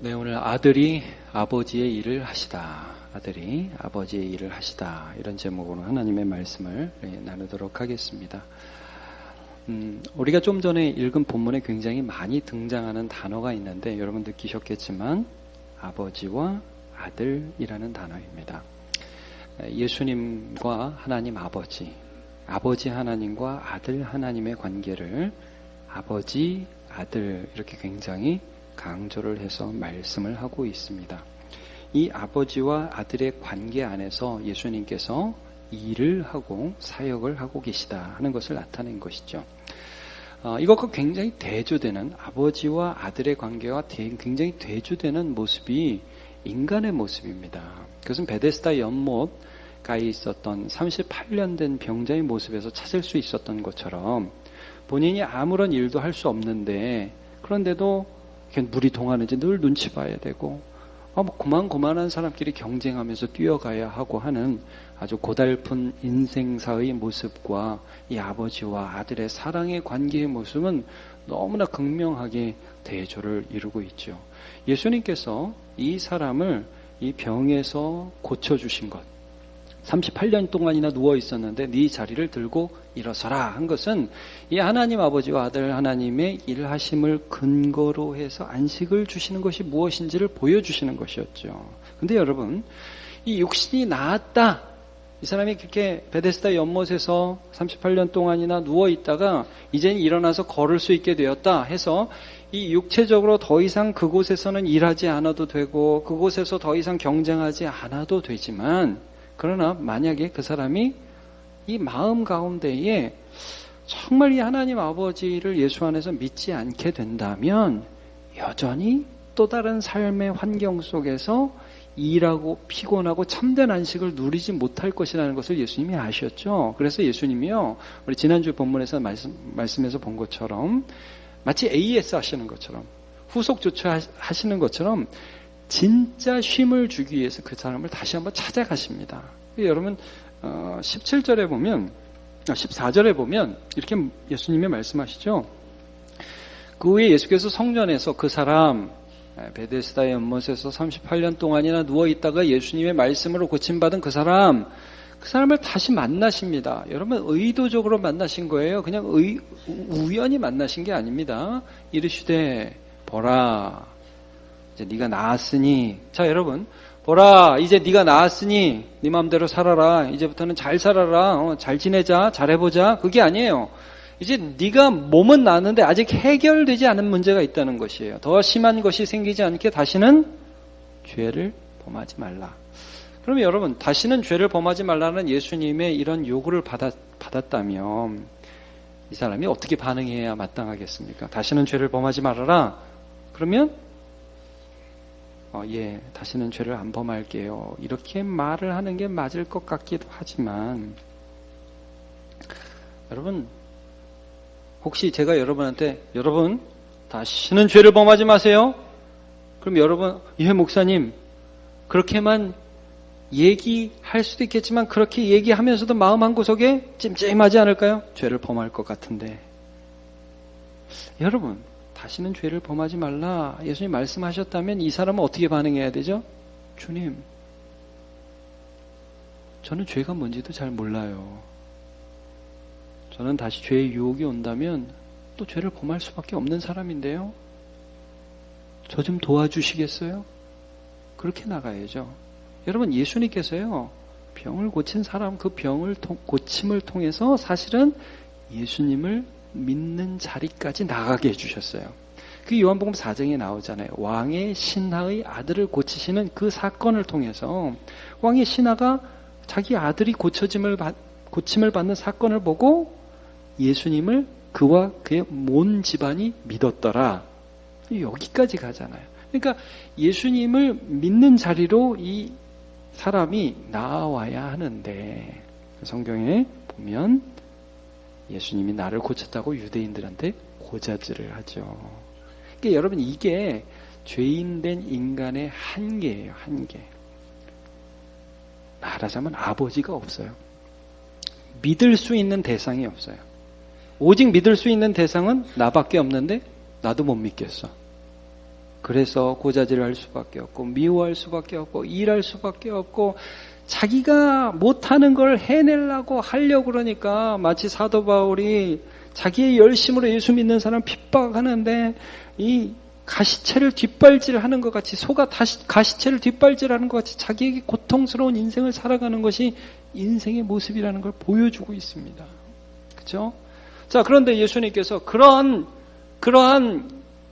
네, 오늘 아들이 아버지의 일을 하시다. 아들이 아버지의 일을 하시다. 이런 제목으로 하나님의 말씀을 나누도록 하겠습니다. 우리가 좀 전에 읽은 본문에 굉장히 많이 등장하는 단어가 있는데 여러분 느끼셨겠지만 아버지와 아들이라는 단어입니다. 예수님과 하나님 아버지, 아버지 하나님과 아들 하나님의 관계를 아버지, 아들 이렇게 굉장히 강조를 해서 말씀을 하고 있습니다. 이 아버지와 아들의 관계 안에서 예수님께서 일을 하고 사역을 하고 계시다 하는 것을 나타낸 것이죠. 이것과 굉장히 대조되는 아버지와 아들의 관계가 굉장히 대조되는 모습이 인간의 모습입니다. 그것은 베데스다 연못가에 있었던 38년 된 병자의 모습에서 찾을 수 있었던 것처럼 본인이 아무런 일도 할 수 없는데 그런데도 물이 동하는지 늘 눈치 봐야 되고 고만고만한 사람끼리 경쟁하면서 뛰어가야 하고 하는 아주 고달픈 인생사의 모습과 이 아버지와 아들의 사랑의 관계의 모습은 너무나 극명하게 대조를 이루고 있죠. 예수님께서 이 사람을 이 병에서 고쳐주신 것, 38년 동안이나 누워 있었는데 네 자리를 들고 일어서라 한 것은 이 하나님 아버지와 아들 하나님의 일하심을 근거로 해서 안식을 주시는 것이 무엇인지를 보여주시는 것이었죠. 근데 여러분, 이 육신이 나았다. 이 사람이 그렇게 베데스다 연못에서 38년 동안이나 누워 있다가 이제는 일어나서 걸을 수 있게 되었다 해서 이 육체적으로 더 이상 그곳에서는 일하지 않아도 되고 그곳에서 더 이상 경쟁하지 않아도 되지만 그러나 만약에 그 사람이 이 마음 가운데에 정말 이 하나님 아버지를 예수 안에서 믿지 않게 된다면 여전히 또 다른 삶의 환경 속에서 일하고 피곤하고 참된 안식을 누리지 못할 것이라는 것을 예수님이 아셨죠. 그래서 예수님이요, 우리 지난주 본문에서 말씀에서 본 것처럼 마치 AS 하시는 것처럼 후속 조처하시는 것처럼 진짜 쉼을 주기 위해서 그 사람을 다시 한번 찾아가십니다. 여러분 17절에 보면 14절에 보면 이렇게 예수님이 말씀하시죠. 그 후에 예수께서 성전에서 그 사람 베데스다 연못에서 38년 동안이나 누워있다가 예수님의 말씀으로 고침받은 그 사람을 다시 만나십니다. 여러분 의도적으로 만나신 거예요. 그냥 우연히 만나신 게 아닙니다. 이르시되 보라 이제 네가 나았으니, 자 여러분 보라 이제 네가 나았으니 네 마음대로 살아라. 이제부터는 잘 살아라. 잘 지내자. 잘해보자. 그게 아니에요. 이제 네가 몸은 나았는데 아직 해결되지 않은 문제가 있다는 것이에요. 더 심한 것이 생기지 않게 다시는 죄를 범하지 말라. 그러면 여러분 다시는 죄를 범하지 말라는 예수님의 이런 요구를 받았다면 이 사람이 어떻게 반응해야 마땅하겠습니까? 다시는 죄를 범하지 말아라. 그러면 예, 다시는 죄를 안 범할게요. 이렇게 말을 하는 게 맞을 것 같기도 하지만 여러분 혹시 제가 여러분한테 여러분 다시는 죄를 범하지 마세요. 그럼 여러분 예 목사님 그렇게만 얘기할 수도 있겠지만 그렇게 얘기하면서도 마음 한구석에 찜찜하지 않을까요? 죄를 범할 것 같은데. 여러분 다시는 죄를 범하지 말라 예수님 말씀하셨다면 이 사람은 어떻게 반응해야 되죠? 주님 저는 죄가 뭔지도 잘 몰라요. 저는 다시 죄의 유혹이 온다면 또 죄를 범할 수밖에 없는 사람인데요. 저 좀 도와주시겠어요? 그렇게 나가야죠. 여러분 예수님께서요 병을 고친 사람 그 병을 고침을 통해서 사실은 예수님을 믿는 자리까지 나가게 해주셨어요. 그 요한복음 4장에 나오잖아요. 왕의 신하의 아들을 고치시는 그 사건을 통해서 왕의 신하가 자기 아들이 고침을 받는 사건을 보고 예수님을 그와 그의 온 집안이 믿었더라. 여기까지 가잖아요. 그러니까 예수님을 믿는 자리로 이 사람이 나와야 하는데 성경에 보면 예수님이 나를 고쳤다고 유대인들한테 고자질을 하죠. 그러니까 여러분 이게 죄인된 인간의 한계예요. 한계. 말하자면 아버지가 없어요. 믿을 수 있는 대상이 없어요. 오직 믿을 수 있는 대상은 나밖에 없는데 나도 못 믿겠어. 그래서 고자질할 수밖에 없고 미워할 수밖에 없고 일할 수밖에 없고 자기가 못하는 걸 해내려고 하려고 그러니까 마치 사도 바울이 자기의 열심으로 예수 믿는 사람 핍박하는데 이 가시채를 뒷발질하는 것 같이 소가 가시채를 뒷발질하는 것 같이 자기에게 고통스러운 인생을 살아가는 것이 인생의 모습이라는 걸 보여주고 있습니다. 그렇죠? 자, 그런데 예수님께서 그러한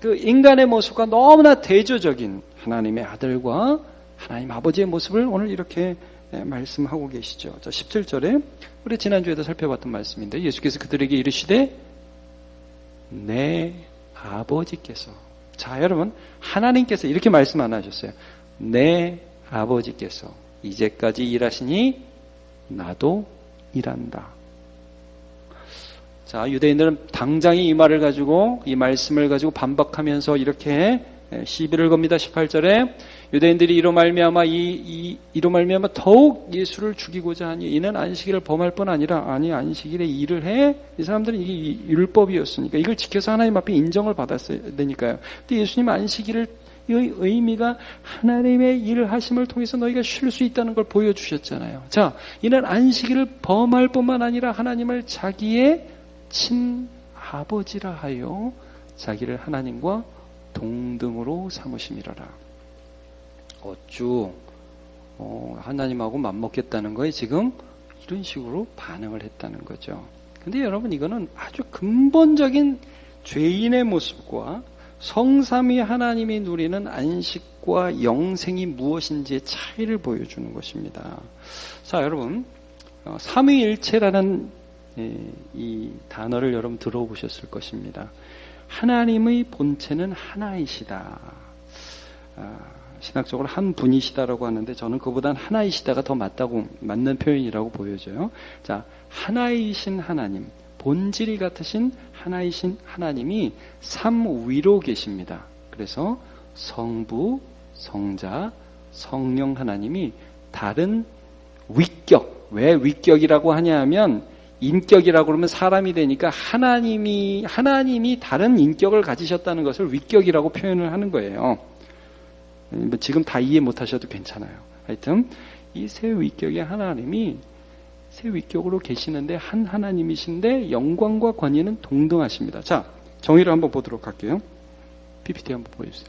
그 인간의 모습과 너무나 대조적인 하나님의 아들과 하나님 아버지의 모습을 오늘 이렇게 말씀하고 계시죠. 자, 17절에 우리 지난주에도 살펴봤던 말씀인데 예수께서 그들에게 이르시되 내 아버지께서, 자 여러분, 하나님께서 이렇게 말씀 안 하셨어요. 내 아버지께서 이제까지 일하시니 나도 일한다. 자, 유대인들은 당장이 이 말을 가지고, 이 말씀을 가지고 반박하면서 이렇게 시비를 겁니다. 18절에 유대인들이 이로 말미암아 더욱 예수를 죽이고자 하니 이는 안식일을 범할 뿐 아니라 안식일에 일을 해. 이 사람들은 이게 율법이었으니까 이걸 지켜서 하나님 앞에 인정을 받았어야 되니까요. 근데 예수님 안식일의 의미가 하나님의 일을 하심을 통해서 너희가 쉴 수 있다는 걸 보여주셨잖아요. 자, 이는 안식일을 범할 뿐만 아니라 하나님을 자기의 친아버지라 하여 자기를 하나님과 동등으로 삼으심이라라. 어쭈 하나님하고 맞먹겠다는 거에 지금 이런 식으로 반응을 했다는 거죠. 근데 여러분, 이거는 아주 근본적인 죄인의 모습과 성삼위 하나님이 누리는 안식과 영생이 무엇인지의 차이를 보여주는 것입니다. 자, 여러분, 삼위일체라는 이 단어를 여러분 들어보셨을 것입니다. 하나님의 본체는 하나이시다. 신학적으로 한 분이시다라고 하는데 저는 그보단 하나이시다가 더 맞는 표현이라고 보여져요. 자, 하나이신 하나님, 본질이 같으신 하나이신 하나님이 삼위로 계십니다. 그래서 성부, 성자, 성령 하나님이 다른 위격, 왜 위격이라고 하냐 하면 인격이라고 그러면 사람이 되니까 하나님이 다른 인격을 가지셨다는 것을 위격이라고 표현을 하는 거예요. 지금 다 이해 못 하셔도 괜찮아요. 하여튼 이 세 위격의 하나님이 세 위격으로 계시는데 한 하나님이신데 영광과 권위는 동등하십니다. 자, 정의를 한번 보도록 할게요. PPT 한번 보여주세요.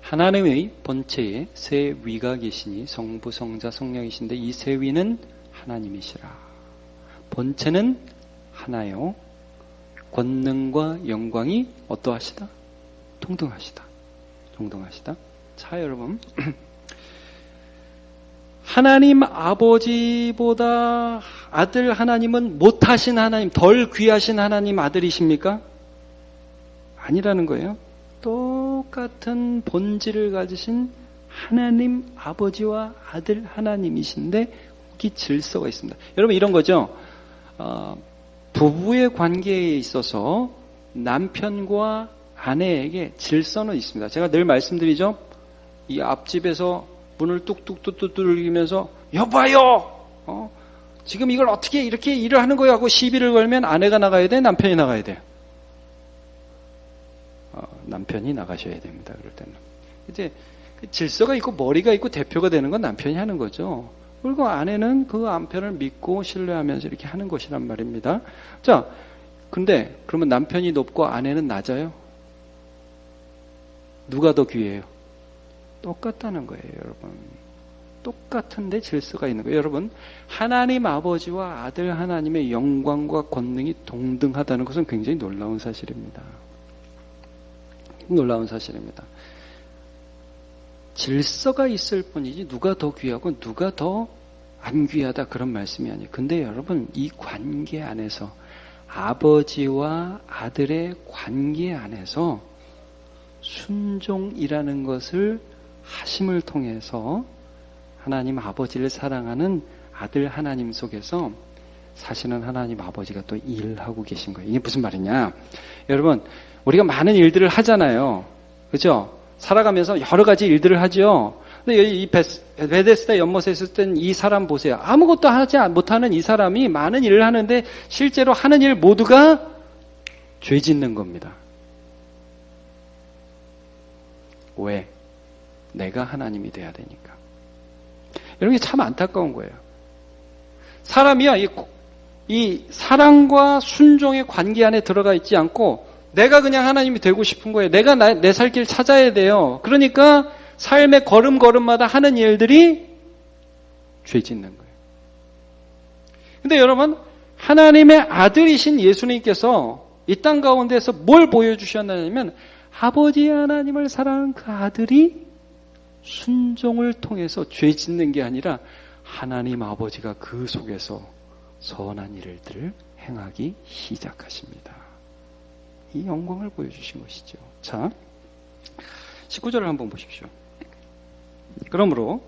하나님의 본체에 세 위가 계시니 성부, 성자, 성령이신데 이 세 위는 하나님이시라. 본체는 하나요. 권능과 영광이 어떠하시다? 동등하시다. 자, 여러분, 하나님 아버지보다 아들 하나님은 못하신 하나님, 덜 귀하신 하나님 아들이십니까? 아니라는 거예요. 똑같은 본질을 가지신 하나님 아버지와 아들 하나님이신데 거기 질서가 있습니다. 여러분, 이런 거죠. 부부의 관계에 있어서 남편과 아내에게 질서는 있습니다. 제가 늘 말씀드리죠. 이 앞집에서 문을 뚝뚝뚝뚝 두들기면서 여봐요. 지금 이걸 어떻게 이렇게 일을 하는 거야 하고 시비를 걸면 아내가 나가야 돼? 남편이 나가야 돼? 남편이 나가셔야 됩니다. 그럴 때는. 이제 질서가 있고 머리가 있고 대표가 되는 건 남편이 하는 거죠. 그리고 아내는 그 남편을 믿고 신뢰하면서 이렇게 하는 것이란 말입니다. 자, 근데 그러면 남편이 높고 아내는 낮아요? 누가 더 귀해요? 똑같다는 거예요, 여러분. 똑같은데 질서가 있는 거예요. 여러분, 하나님 아버지와 아들 하나님의 영광과 권능이 동등하다는 것은 굉장히 놀라운 사실입니다. 놀라운 사실입니다. 질서가 있을 뿐이지 누가 더 귀하고 누가 더 안 귀하다 그런 말씀이 아니에요. 근데 여러분, 이 관계 안에서 아버지와 아들의 관계 안에서 순종이라는 것을 하심을 통해서 하나님 아버지를 사랑하는 아들 하나님 속에서 사실은 하나님 아버지가 또 일하고 계신 거예요. 이게 무슨 말이냐? 여러분, 우리가 많은 일들을 하잖아요. 그렇죠? 살아가면서 여러 가지 일들을 하죠. 근데 이 베데스다 연못에 있을 땐 이 사람 보세요. 아무것도 하지 못하는 이 사람이 많은 일을 하는데 실제로 하는 일 모두가 죄 짓는 겁니다. 왜? 내가 하나님이 돼야 되니까. 이런 게 참 안타까운 거예요. 사람이야, 이 사랑과 순종의 관계 안에 들어가 있지 않고 내가 그냥 하나님이 되고 싶은 거예요. 내가 내 살 길 찾아야 돼요. 그러니까 삶의 걸음걸음마다 하는 일들이 죄 짓는 거예요. 근데 여러분, 하나님의 아들이신 예수님께서 이 땅 가운데서 뭘 보여주셨냐면 아버지 하나님을 사랑하는 그 아들이 순종을 통해서 죄 짓는 게 아니라 하나님 아버지가 그 속에서 선한 일들을 행하기 시작하십니다. 이 영광을 보여주신 것이죠. 자, 19절을 한번 보십시오. 그러므로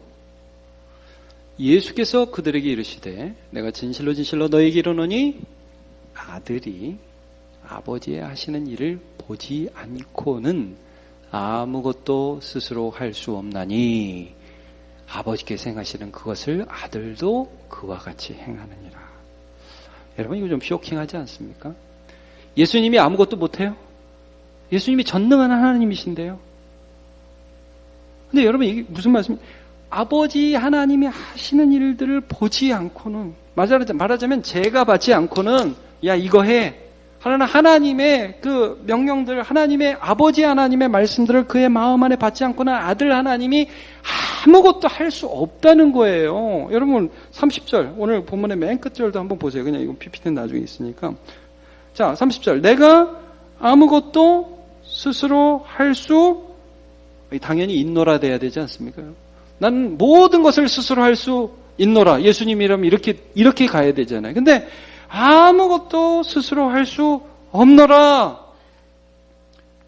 예수께서 그들에게 이르시되 내가 진실로 진실로 너희에게 이르노니 아들이 아버지의 하시는 일을 보지 않고는 아무것도 스스로 할 수 없나니 아버지께서 행하시는 그것을 아들도 그와 같이 행하느니라. 여러분, 이거 좀 쇼킹하지 않습니까? 예수님이 아무것도 못해요? 예수님이 전능한 하나님이신데요. 근데 여러분, 이게 무슨 말씀이에요? 아버지 하나님이 하시는 일들을 보지 않고는, 말하자면 제가 받지 않고는 야 이거 해. 하나님의 그 명령들, 하나님의 아버지 하나님의 말씀들을 그의 마음 안에 받지 않고는 아들 하나님이 아무것도 할 수 없다는 거예요. 여러분 30절 오늘 본문의 맨 끝절도 한번 보세요. 그냥 이거 PPT는 나중에 있으니까. 자, 30절 내가 아무것도 스스로 할 수, 당연히 있노라 돼야 되지 않습니까? 난 모든 것을 스스로 할 수 있노라. 예수님이라면 이렇게 가야 되잖아요. 근데 아무것도 스스로 할 수 없노라.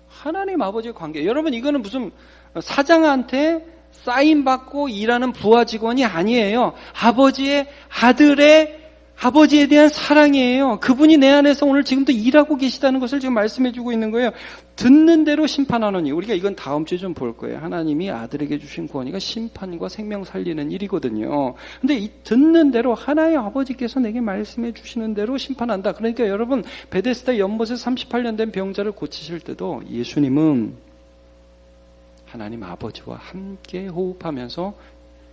하나님 아버지의 관계. 여러분, 이거는 무슨 사장한테 사인 받고 일하는 부하 직원이 아니에요. 아버지의 아들의 아버지에 대한 사랑이에요. 그분이 내 안에서 오늘 지금도 일하고 계시다는 것을 지금 말씀해 주고 있는 거예요. 듣는 대로 심판하노니. 우리가 이건 다음 주에 좀 볼 거예요. 하나님이 아들에게 주신 권위가 심판과 생명 살리는 일이거든요. 근데 이 듣는 대로 하나의 아버지께서 내게 말씀해 주시는 대로 심판한다. 그러니까 여러분, 베데스다 연못에 38년 된 병자를 고치실 때도 예수님은 하나님 아버지와 함께 호흡하면서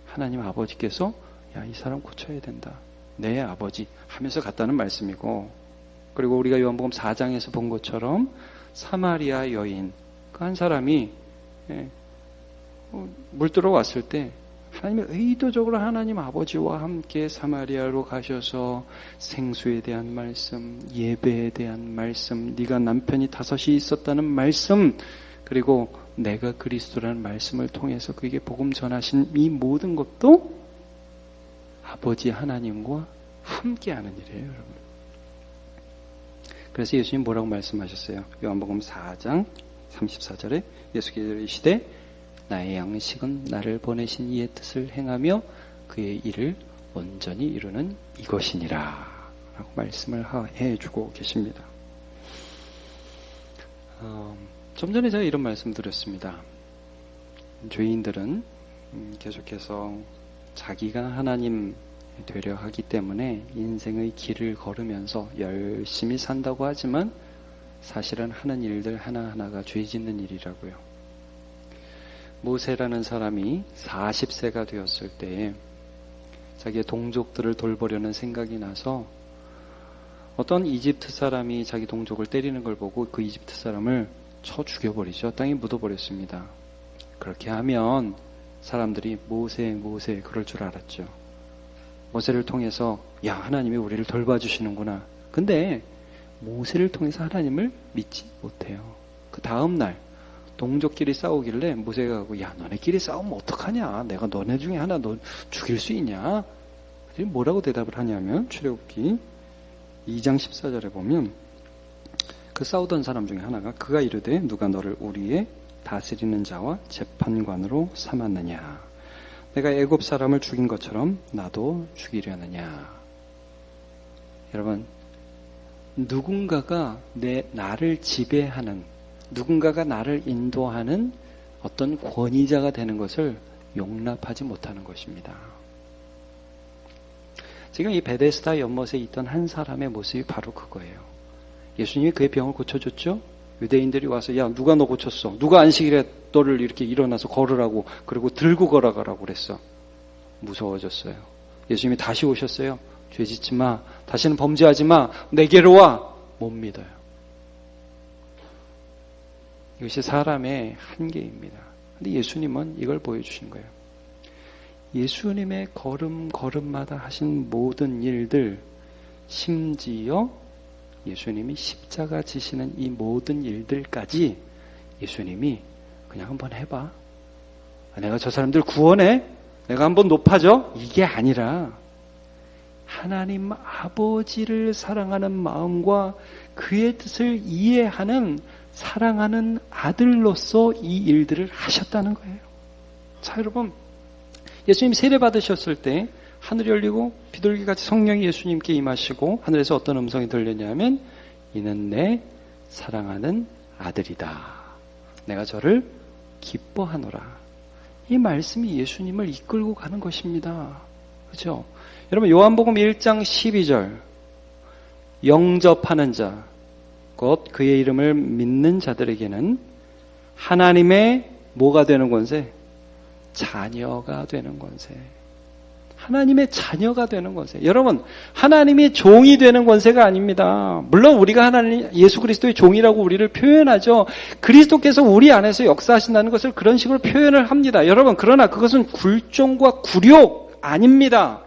하나님 아버지께서 야, 이 사람 고쳐야 된다. 내 아버지 하면서 갔다는 말씀이고, 그리고 우리가 요한복음 4장에서 본 것처럼 사마리아 여인 그 한 사람이 물 들어왔을 때 하나님이 의도적으로 하나님 아버지와 함께 사마리아로 가셔서 생수에 대한 말씀, 예배에 대한 말씀, 네가 남편이 5이 있었다는 말씀, 그리고 내가 그리스도라는 말씀을 통해서 그에게 복음 전하신 이 모든 것도 아버지 하나님과 함께하는 일이에요, 여러분. 그래서 예수님 뭐라고 말씀하셨어요? 요한복음 4장 34절에 예수께서 이르시되 나의 양식은 나를 보내신 이의 뜻을 행하며 그의 일을 온전히 이루는 이것이니라 라고 말씀을 해주고 계십니다. 좀 전에 제가 이런 말씀 드렸습니다. 죄인들은 계속해서 자기가 하나님 되려 하기 때문에 인생의 길을 걸으면서 열심히 산다고 하지만 사실은 하는 일들 하나하나가 죄 짓는 일이라고요. 모세라는 사람이 40세가 되었을 때 자기의 동족들을 돌보려는 생각이 나서 어떤 이집트 사람이 자기 동족을 때리는 걸 보고 그 이집트 사람을 쳐 죽여버리죠. 땅에 묻어버렸습니다. 그렇게 하면 사람들이 모세 그럴 줄 알았죠. 모세를 통해서 야, 하나님이 우리를 돌봐주시는구나. 근데 모세를 통해서 하나님을 믿지 못해요. 그 다음 날 동족끼리 싸우길래 모세가 가고 야, 너네끼리 싸우면 어떡하냐. 내가 너네 중에 하나 너 죽일 수 있냐. 뭐라고 대답을 하냐면 출애굽기 2장 14절에 보면 그 싸우던 사람 중에 하나가 그가 이르되 누가 너를 우리의 다스리는 자와 재판관으로 삼았느냐. 내가 애굽 사람을 죽인 것처럼 나도 죽이려느냐. 여러분, 누군가가 나를 지배하는, 누군가가 나를 인도하는 어떤 권위자가 되는 것을 용납하지 못하는 것입니다. 지금 이 베데스다 연못에 있던 한 사람의 모습이 바로 그거예요. 예수님이 그의 병을 고쳐줬죠? 유대인들이 와서 야 누가 너 고쳤어? 누가 안식일에 너를 이렇게 일어나서 걸으라고 그리고 들고 걸어가라고 그랬어. 무서워졌어요. 예수님이 다시 오셨어요. 죄 짓지 마. 다시는 범죄하지 마. 내게로 와. 못 믿어요. 이것이 사람의 한계입니다. 근데 예수님은 이걸 보여주신 거예요. 예수님의 걸음마다 하신 모든 일들, 심지어 예수님이 십자가 지시는 이 모든 일들까지 예수님이 그냥 한번 해봐. 내가 저 사람들 구원해. 내가 한번 높아져. 이게 아니라 하나님 아버지를 사랑하는 마음과 그의 뜻을 이해하는 사랑하는 아들로서 이 일들을 하셨다는 거예요. 자, 여러분, 예수님이 세례 받으셨을 때 하늘이 열리고 비둘기같이 성령이 예수님께 임하시고 하늘에서 어떤 음성이 들렸냐면 이는 내 사랑하는 아들이다. 내가 저를 기뻐하노라. 이 말씀이 예수님을 이끌고 가는 것입니다. 그렇죠? 여러분 요한복음 1장 12절 영접하는 자 곧 그의 이름을 믿는 자들에게는 하나님의 뭐가 되는 권세? 자녀가 되는 권세. 하나님의 자녀가 되는 권세. 여러분, 하나님이 종이 되는 권세가 아닙니다. 물론 우리가 하나님 예수 그리스도의 종이라고 우리를 표현하죠. 그리스도께서 우리 안에서 역사하신다는 것을 그런 식으로 표현을 합니다. 여러분, 그러나 그것은 굴종과 굴욕 아닙니다.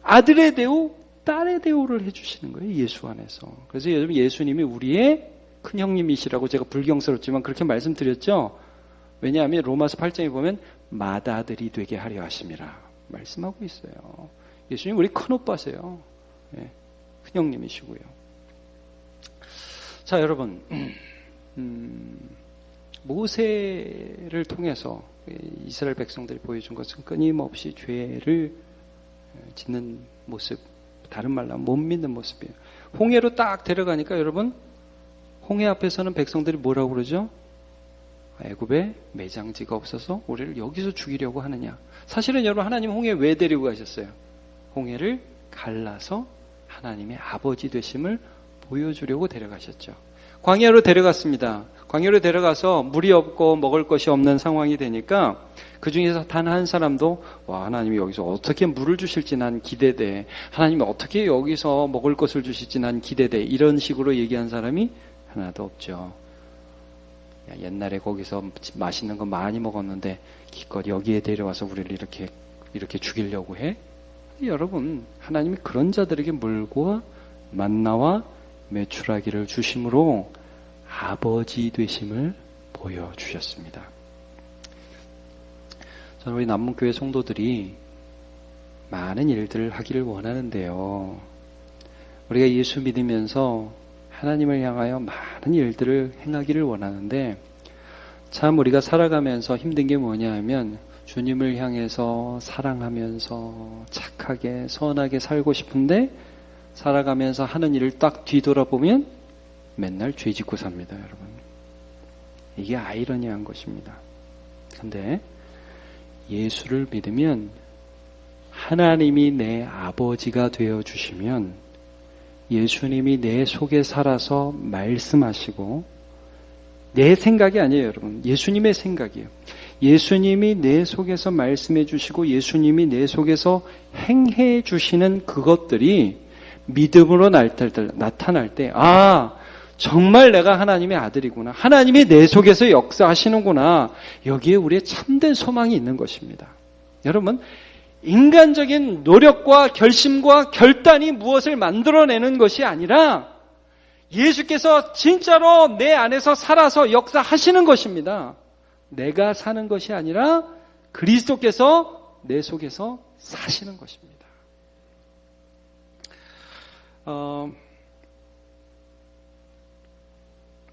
아들의 대우, 딸의 대우를 해주시는 거예요. 예수 안에서. 그래서 여러분 예수님이 우리의 큰 형님이시라고 제가 불경스럽지만 그렇게 말씀드렸죠. 왜냐하면 로마서 8장에 보면 맏아들이 되게 하려 하심이라 말씀하고 있어요. 예수님 우리 큰오빠세요. 네, 큰형님이시고요. 자, 여러분 모세를 통해서 이스라엘 백성들이 보여준 것은 끊임없이 죄를 짓는 모습, 다른 말로 하면 못 믿는 모습이에요. 홍해로 딱 데려가니까 여러분 홍해 앞에서는 백성들이 뭐라고 그러죠? 애굽에 매장지가 없어서 우리를 여기서 죽이려고 하느냐. 사실은 여러분 하나님 홍해 왜 데리고 가셨어요? 홍해를 갈라서 하나님의 아버지 되심을 보여주려고 데려가셨죠. 광야로 데려갔습니다. 광야로 데려가서 물이 없고 먹을 것이 없는 상황이 되니까 그 중에서 단 한 사람도 와 하나님이 여기서 어떻게 물을 주실지 난 기대돼. 하나님이 어떻게 여기서 먹을 것을 주실지 난 기대돼. 이런 식으로 얘기한 사람이 하나도 없죠. 야, 옛날에 거기서 맛있는 거 많이 먹었는데 기껏 여기에 데려와서 우리를 이렇게 죽이려고 해? 여러분 하나님이 그런 자들에게 물과 만나와 메추라기를 주심으로 아버지 되심을 보여주셨습니다. 저는 우리 남문교회 성도들이 많은 일들을 하기를 원하는데요. 우리가 예수 믿으면서 하나님을 향하여 많은 일들을 행하기를 원하는데 참 우리가 살아가면서 힘든 게 뭐냐 하면 주님을 향해서 사랑하면서 착하게 선하게 살고 싶은데 살아가면서 하는 일을 딱 뒤돌아보면 맨날 죄 짓고 삽니다, 여러분. 이게 아이러니한 것입니다. 근데 예수를 믿으면 하나님이 내 아버지가 되어주시면 예수님이 내 속에 살아서 말씀하시고 내 생각이 아니에요, 여러분. 예수님의 생각이에요. 예수님이 내 속에서 말씀해 주시고 예수님이 내 속에서 행해 주시는 그것들이 믿음으로 나타날 때 정말 내가 하나님의 아들이구나. 하나님이 내 속에서 역사하시는구나. 여기에 우리의 참된 소망이 있는 것입니다. 여러분, 인간적인 노력과 결심과 결단이 무엇을 만들어내는 것이 아니라 예수께서 진짜로 내 안에서 살아서 역사하시는 것입니다. 내가 사는 것이 아니라 그리스도께서 내 속에서 사시는 것입니다.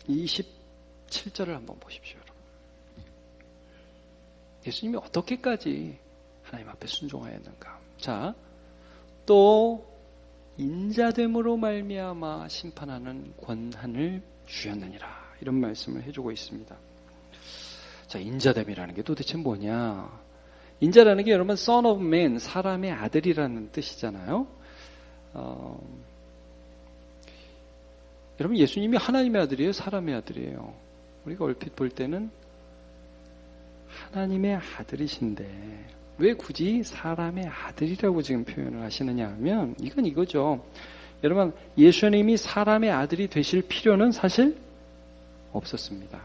27절을 한번 보십시오, 여러분. 예수님이 어떻게까지 하나님 앞에 순종하였는가. 자, 또 인자됨으로 말미암아 심판하는 권한을 주셨느니라. 이런 말씀을 해주고 있습니다. 자, 인자됨이라는 게 도대체 뭐냐? 인자라는 게 여러분 son of man, 사람의 아들이라는 뜻이잖아요. 여러분, 예수님이 하나님의 아들이에요? 사람의 아들이에요? 우리가 얼핏 볼 때는 하나님의 아들이신데 왜 굳이 사람의 아들이라고 지금 표현을 하시느냐 하면 이건 이거죠. 여러분, 예수님이 사람의 아들이 되실 필요는 사실 없었습니다.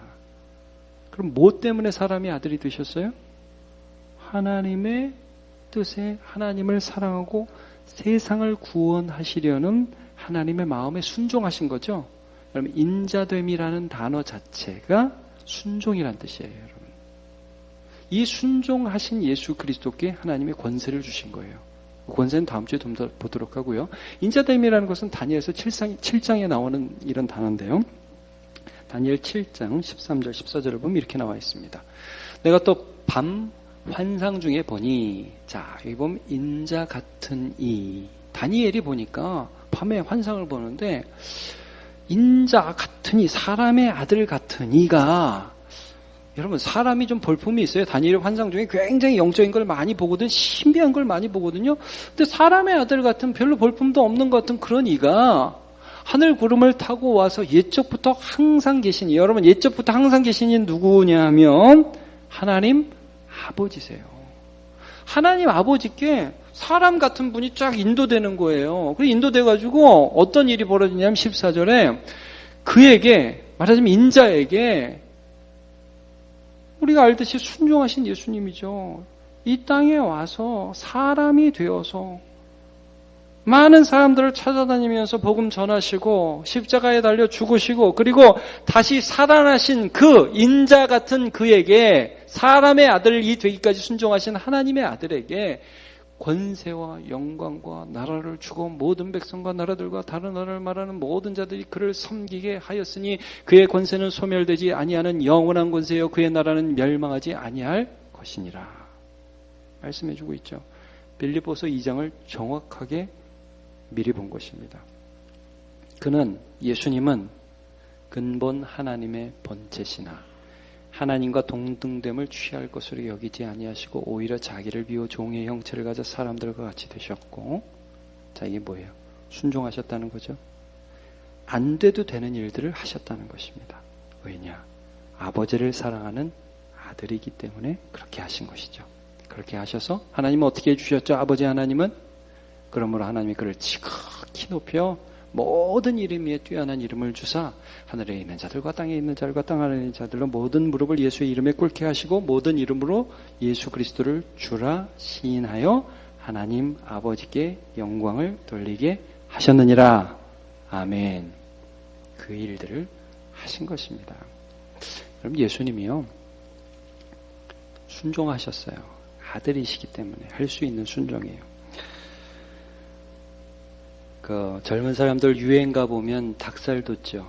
그럼 뭐 때문에 사람의 아들이 되셨어요? 하나님의 뜻에 하나님을 사랑하고 세상을 구원하시려는 하나님의 마음에 순종하신 거죠. 여러분, 인자됨이라는 단어 자체가 순종이란 뜻이에요. 여러분, 이 순종하신 예수 그리스도께 하나님의 권세를 주신 거예요. 권세는 다음 주에 좀 더 보도록 하고요. 인자됨이라는 것은 다니엘서 7장에 나오는 이런 단어인데요. 다니엘 7장 13절 14절을 보면 이렇게 나와 있습니다. 내가 또 밤 환상 중에 보니, 자, 여기 보면 인자 같은 이, 다니엘이 보니까 밤에 환상을 보는데 인자 같은 이, 사람의 아들 같은 이가, 여러분, 사람이 좀 볼품이 있어요. 다니엘 환상 중에 굉장히 영적인 걸 많이 보거든, 신비한 걸 많이 보거든요. 근데 사람의 아들 같은 별로 볼품도 없는 것 같은 그런 이가 하늘 구름을 타고 와서 옛적부터 항상 계신 이, 여러분, 옛적부터 항상 계신 이 누구냐 하면 하나님 아버지세요. 하나님 아버지께 사람 같은 분이 쫙 인도되는 거예요. 그리고 인도돼가지고 어떤 일이 벌어지냐면 14절에 그에게, 말하자면 인자에게, 우리가 알듯이 순종하신 예수님이죠. 이 땅에 와서 사람이 되어서 많은 사람들을 찾아다니면서 복음 전하시고 십자가에 달려 죽으시고 그리고 다시 살아나신 그 인자 같은 그에게, 사람의 아들이 되기까지 순종하신 하나님의 아들에게 권세와 영광과 나라를 주고 모든 백성과 나라들과 다른 언어를 말하는 모든 자들이 그를 섬기게 하였으니 그의 권세는 소멸되지 아니하는 영원한 권세요 그의 나라는 멸망하지 아니할 것이니라 말씀해주고 있죠. 빌립보서 2장을 정확하게 미리 본 것입니다. 그는, 예수님은 근본 하나님의 본체시나 하나님과 동등됨을 취할 것으로 여기지 아니하시고 오히려 자기를 비워 종의 형체를 가져 사람들과 같이 되셨고, 자, 이게 뭐예요? 순종하셨다는 거죠. 안 돼도 되는 일들을 하셨다는 것입니다. 왜냐? 아버지를 사랑하는 아들이기 때문에 그렇게 하신 것이죠. 그렇게 하셔서 하나님은 어떻게 해주셨죠? 아버지 하나님은? 그러므로 하나님이 그를 지극히 높여 모든 이름 위에 뛰어난 이름을 주사 하늘에 있는 자들과 땅에 있는 자들과 땅 아래에 있는 자들로 모든 무릎을 예수의 이름에 꿇게 하시고 모든 이름으로 예수 그리스도를 주라 시인하여 하나님 아버지께 영광을 돌리게 하셨느니라. 아멘. 그 일들을 하신 것입니다. 그럼 예수님이요, 순종하셨어요. 아들이시기 때문에 할 수 있는 순종이에요. 그 젊은 사람들 유행가 보면 닭살 돋죠.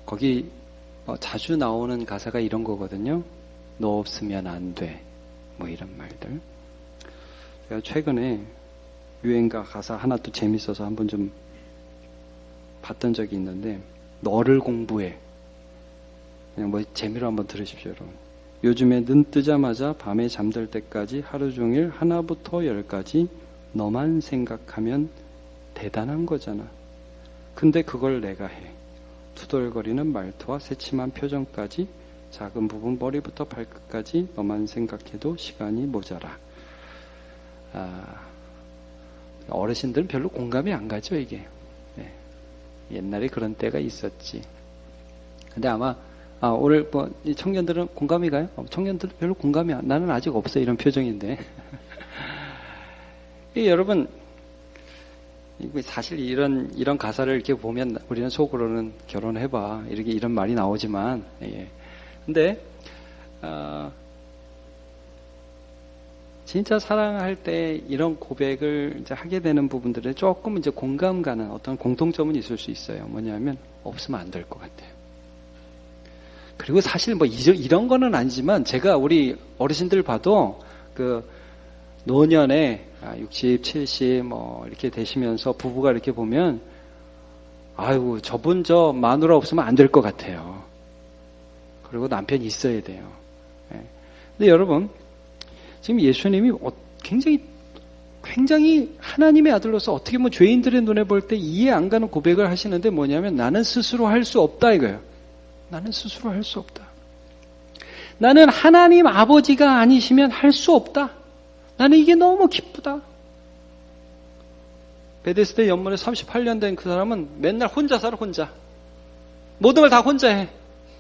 거기 자주 나오는 가사가 이런 거거든요. 너 없으면 안 돼. 뭐 이런 말들. 제가 최근에 유행가 가사 하나 또 재밌어서 한번 좀 봤던 적이 있는데, 너를 공부해. 그냥 뭐 재미로 한번 들으십시오, 여러분. 요즘에 눈 뜨자마자 밤에 잠들 때까지 하루 종일 하나부터 열까지 너만 생각하면 대단한 거잖아. 근데 그걸 내가 해. 투덜거리는 말투와 새침한 표정까지 작은 부분 머리부터 발끝까지 너만 생각해도 시간이 모자라. 어르신들은 별로 공감이 안 가죠, 이게. 네. 옛날에 그런 때가 있었지. 근데 아마 오늘 이 청년들은 공감이 가요? 청년들은 별로 공감이 나는 아직 없어, 이런 표정인데. 여러분, 사실 이런 가사를 이렇게 보면 우리는 속으로는 결혼해봐, 이런 말이 나오지만, 예. 근데, 진짜 사랑할 때 이런 고백을 이제 하게 되는 부분들에 조금 이제 공감 가는 어떤 공통점은 있을 수 있어요. 뭐냐면, 없으면 안 될 것 같아요. 그리고 사실 이런 거는 아니지만, 제가 우리 어르신들 봐도 노년에 60, 70 이렇게 되시면서 부부가 이렇게 보면, 아이고, 저분 마누라 없으면 안 될 것 같아요. 그리고 남편이 있어야 돼요. 네. 근데 여러분, 지금 예수님이 굉장히 굉장히 하나님의 아들로서 어떻게 보면 죄인들의 눈에 볼 때 이해 안 가는 고백을 하시는데 뭐냐면 나는 스스로 할 수 없다 이거예요. 나는 스스로 할 수 없다. 나는 하나님 아버지가 아니시면 할 수 없다. 나는 이게 너무 기쁘다. 베데스다 연못에 38년 된 그 사람은 맨날 혼자 살아 혼자. 모든 걸 다 혼자 해.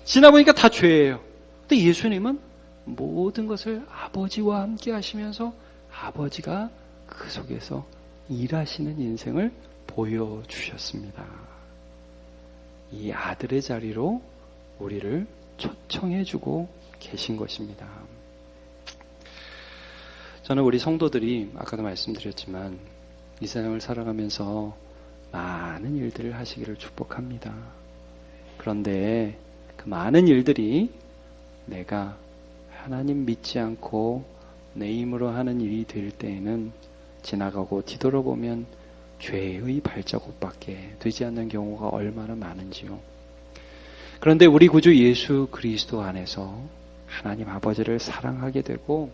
지나보니까 다 죄예요. 근데 예수님은 모든 것을 아버지와 함께 하시면서 아버지가 그 속에서 일하시는 인생을 보여주셨습니다. 이 아들의 자리로 우리를 초청해주고 계신 것입니다. 저는 우리 성도들이 아까도 말씀드렸지만 이 세상을 살아가면서 많은 일들을 하시기를 축복합니다. 그런데 그 많은 일들이 내가 하나님 믿지 않고 내 힘으로 하는 일이 될 때에는 지나가고 뒤돌아보면 죄의 발자국밖에 되지 않는 경우가 얼마나 많은지요. 그런데 우리 구주 예수 그리스도 안에서 하나님 아버지를 사랑하게 되고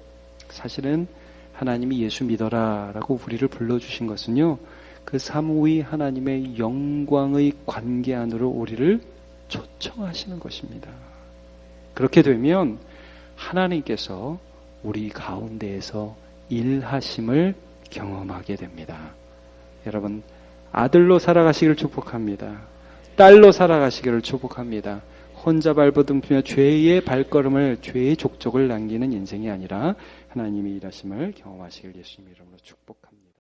사실은 하나님이 예수 믿어라 라고 우리를 불러주신 것은요. 그 삼위 하나님의 영광의 관계 안으로 우리를 초청하시는 것입니다. 그렇게 되면 하나님께서 우리 가운데에서 일하심을 경험하게 됩니다. 여러분, 아들로 살아가시기를 축복합니다. 딸로 살아가시기를 축복합니다. 혼자 발버둥며 죄의 발걸음을, 죄의 족적을 남기는 인생이 아니라 하나님의 일하심을 경험하시길 예수님 이름으로 축복합니다.